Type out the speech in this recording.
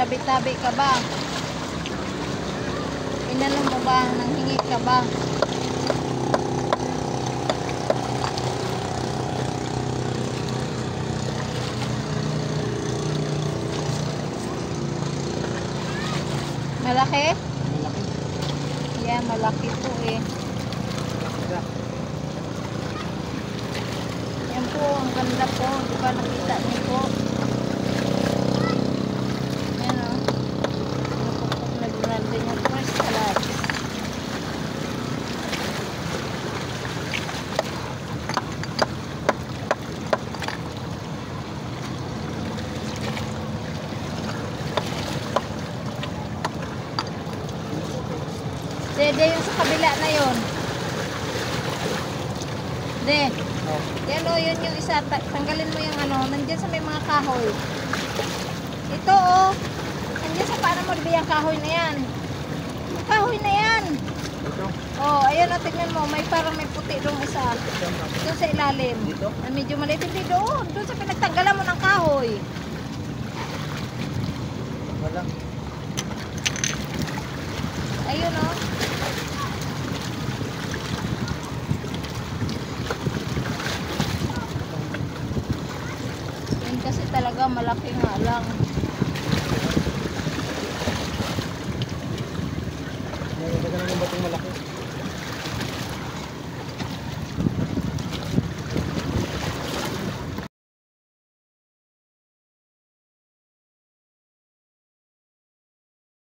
Tabi-tabi ka ba? Inano mo ba? Nanghingi ka ba? Malaki? Malaki. Yeah, malaki po eh. Yan po, ang ganda po. Di ba nakita niyo po? Yan o. Napupok na grande niya. First salad. Dede, yung sa kabila na yun. De. Yan o, yun yung isa. Tanggalin mo yung ano. Nandyan sa may mga kahoy. Ito o. Nandyan sa paano mo yung kahoy na yan. Yung kahoy na yan. Ito? O, ayan o, tignan mo. May parang may puti doon isa. Doon sa ilalim. Dito? Medyo maliit. Hindi doon. Doon sa pinagtanggalan mo ng kahoy. Wala. Ayun o. Yan kasi talaga malaki nga lang. May ganda ng batong malaki.